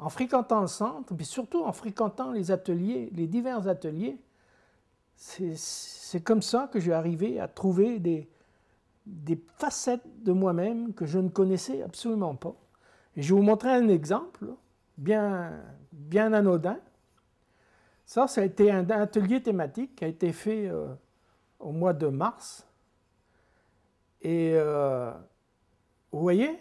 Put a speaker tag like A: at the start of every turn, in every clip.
A: en fréquentant le centre, mais surtout en fréquentant les ateliers, les divers ateliers, c'est comme ça que j'ai arrivé à trouver des facettes de moi-même que je ne connaissais absolument pas. Et je vais vous montrer un exemple bien anodin. Ça a été un atelier thématique qui a été fait au mois de mars. Et vous voyez,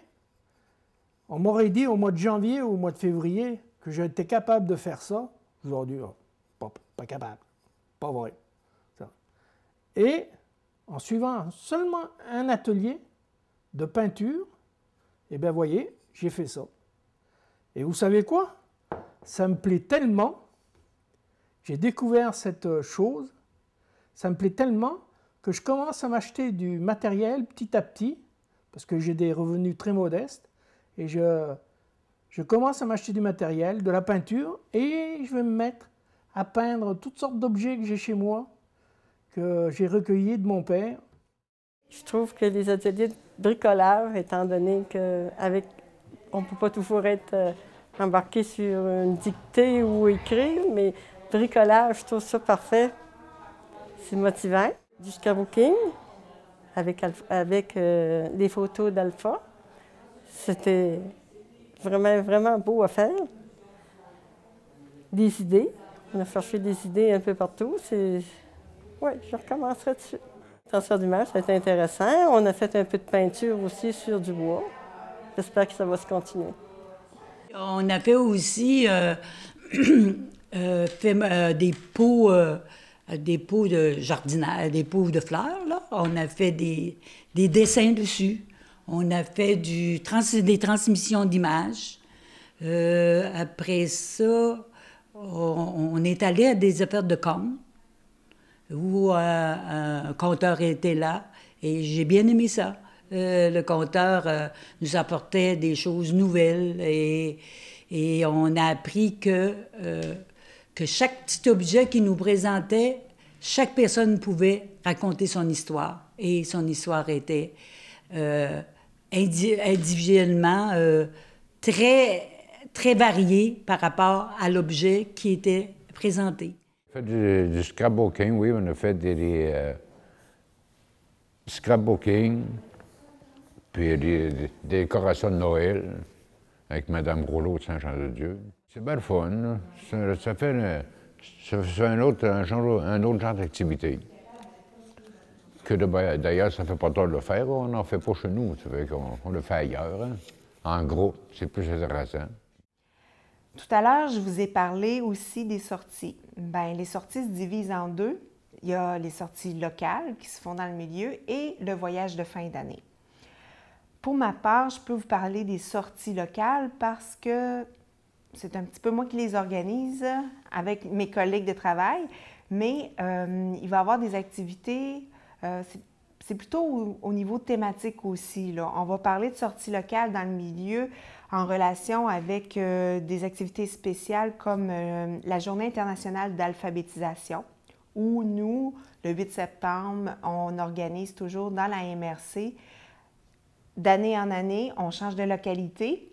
A: on m'aurait dit au mois de janvier ou au mois de février que j'étais capable de faire ça. Aujourd'hui, pas capable, pas vrai. Ça. Et en suivant seulement un atelier de peinture, eh bien, vous voyez, j'ai fait ça. Et vous savez quoi? Ça me plaît tellement, j'ai découvert cette chose, ça me plaît tellement que je commence à m'acheter du matériel petit à petit, parce que j'ai des revenus très modestes, et je commence à m'acheter du matériel, de la peinture, et je vais me mettre à peindre toutes sortes d'objets que j'ai chez moi, que j'ai recueillis de mon père.
B: Je trouve que les ateliers de bricolage, étant donné qu'on ne peut pas toujours être embarqué sur une dictée ou écrire, mais bricolage, je trouve ça parfait. C'est motivant. Du scrapbooking avec les photos d'Alpha. C'était vraiment beau à faire. Des idées. On a cherché des idées un peu partout. Oui, je recommencerai dessus. Transfert d'image, ça a été intéressant. On a fait un peu de peinture aussi sur du bois. J'espère que ça va se continuer.
C: On a fait aussi des pots de jardinage, des pots de fleurs. Là. On a fait des dessins dessus. On a fait des transmissions d'images. Après ça, on est allé à des affaires de compte où un compteur était là et j'ai bien aimé ça. Le compteur nous apportait des choses nouvelles et on a appris que chaque petit objet qu'il nous présentait, chaque personne pouvait raconter son histoire. Et son histoire était individuellement très, très variée par rapport à l'objet qui était présenté.
D: On a fait du scrapbooking, oui, on a fait du scrapbooking, puis des décorations de Noël avec Mme Rouleau de Saint-Jean-de-Dieu. C'est bien le fun, là. Ça fait un autre genre d'activité. D'ailleurs, ça ne fait pas tort de le faire, on n'en fait pas chez nous, ça fait qu'on le fait ailleurs. Hein. En gros, c'est plus intéressant.
E: Tout à l'heure, je vous ai parlé aussi des sorties. Bien, les sorties se divisent en deux. Il y a les sorties locales qui se font dans le milieu et le voyage de fin d'année. Pour ma part, je peux vous parler des sorties locales parce que c'est un petit peu moi qui les organise avec mes collègues de travail, mais il va y avoir des activités, c'est plutôt au niveau thématique aussi, là. On va parler de sorties locales dans le milieu en relation avec des activités spéciales comme la Journée internationale d'alphabétisation, où nous, le 8 septembre, on organise toujours dans la MRC. D'année en année, on change de localité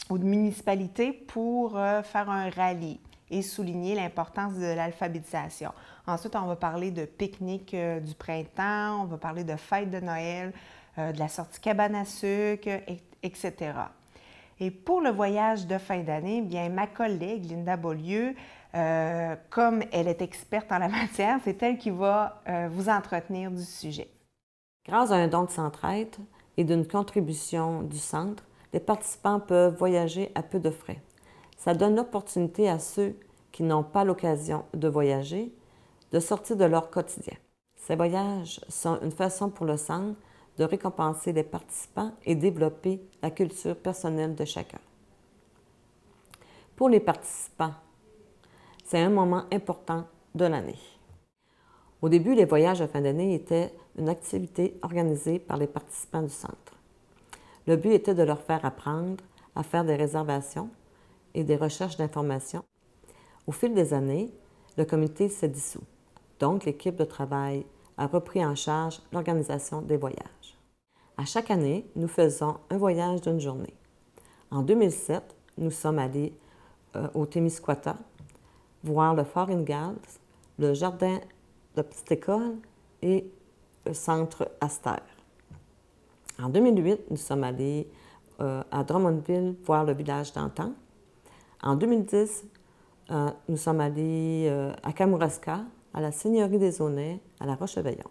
E: ou de municipalité pour faire un rallye et souligner l'importance de l'alphabétisation. Ensuite, on va parler de pique-nique du printemps, on va parler de fête de Noël, de la sortie cabane à sucre, etc. Et pour le voyage de fin d'année, bien ma collègue Linda Beaulieu, comme elle est experte en la matière, c'est elle qui va vous entretenir du sujet.
F: Grâce à un don de Centraide et d'une contribution du Centre, les participants peuvent voyager à peu de frais. Ça donne l'opportunité à ceux qui n'ont pas l'occasion de voyager de sortir de leur quotidien. Ces voyages sont une façon pour le Centre de récompenser les participants et développer la culture personnelle de chacun. Pour les participants, c'est un moment important de l'année. Au début, les voyages de fin d'année étaient une activité organisée par les participants du Centre. Le but était de leur faire apprendre à faire des réservations et des recherches d'informations. Au fil des années, le comité s'est dissous. Donc, l'équipe de travail a repris en charge l'organisation des voyages. À chaque année, nous faisons un voyage d'une journée. En 2007, nous sommes allés au Témiscouata, voir le Fort Ingalls, le jardin de petite école et le centre Aster. En 2008, nous sommes allés à Drummondville voir le village d'antan. En 2010, nous sommes allés à Kamouraska, à la Seigneurie des Aunais, à la Roche-Veillon,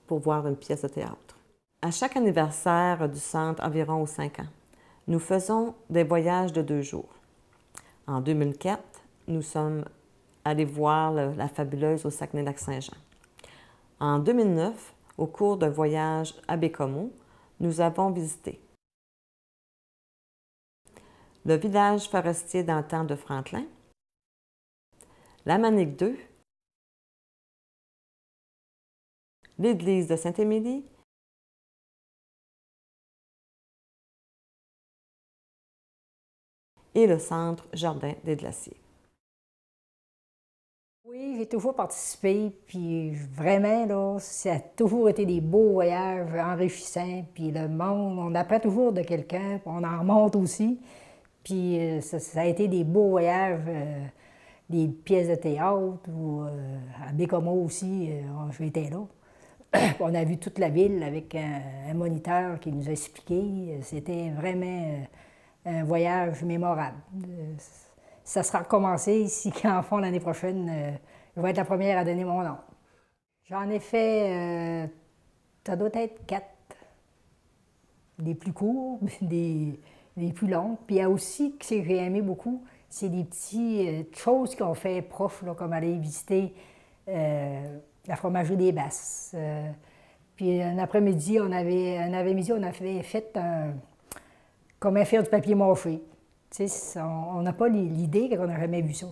F: pour voir une pièce de théâtre. À chaque anniversaire du centre, environ aux 5 ans, nous faisons des voyages de 2 jours. En 2004, nous sommes allés voir la Fabuleuse au Saguenay-Lac-Saint-Jean. En 2009, au cours d'un voyage à Bécomo, nous avons visité le village forestier d'antan de Franklin, la Manique 2, l'église de Sainte-Émilie et le centre Jardin des Glaciers.
G: Oui, j'ai toujours participé, puis vraiment, là, ça a toujours été des beaux voyages enrichissants, puis le monde, on apprend toujours de quelqu'un, puis on en remonte aussi, puis ça a été des beaux voyages, des pièces de théâtre, ou à Bécomo aussi, j'étais là. On a vu toute la ville avec un moniteur qui nous a expliqué, c'était vraiment un voyage mémorable. Ça sera recommencé si, en fond, l'année prochaine, je vais être la première à donner mon nom. J'en ai fait, ça doit être 4. Des plus courts, des plus longs. Puis il y a aussi, ce que j'ai aimé beaucoup, c'est des petites choses qu'on fait proches, là, comme aller visiter la fromagerie des Basses. Puis un après-midi, on avait fait comment faire du papier mâché. Tu sais, on n'a pas l'idée qu'on n'a jamais vu ça.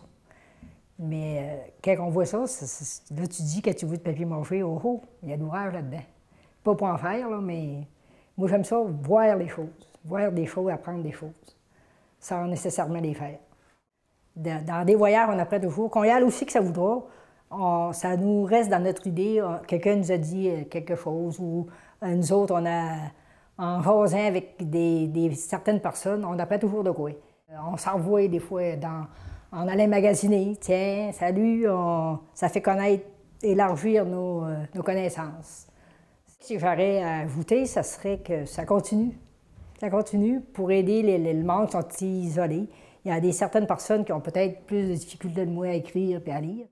G: Mais quand on voit ça, là, tu dis que tu veux du papier mâché, oh oh, il y a de l'ouvrage là-dedans. Pas pour en faire, là, mais moi, j'aime ça, voir les choses. Voir des choses, apprendre des choses, sans nécessairement les faire. Dans des voyages, on apprend toujours. Qu'on y aille aussi que ça voudra, ça nous reste dans notre idée. Quelqu'un nous a dit quelque chose, ou nous autres, en jasant avec certaines personnes, on apprend toujours de quoi. On s'envoie des fois en allant magasiner. Tiens, salut, ça fait connaître, élargir nos connaissances. Si j'aurais à ajouter, ça serait que ça continue. Ça continue pour aider le monde qui sont isolés. Il y a certaines personnes qui ont peut-être plus de difficultés de moi à écrire et à lire.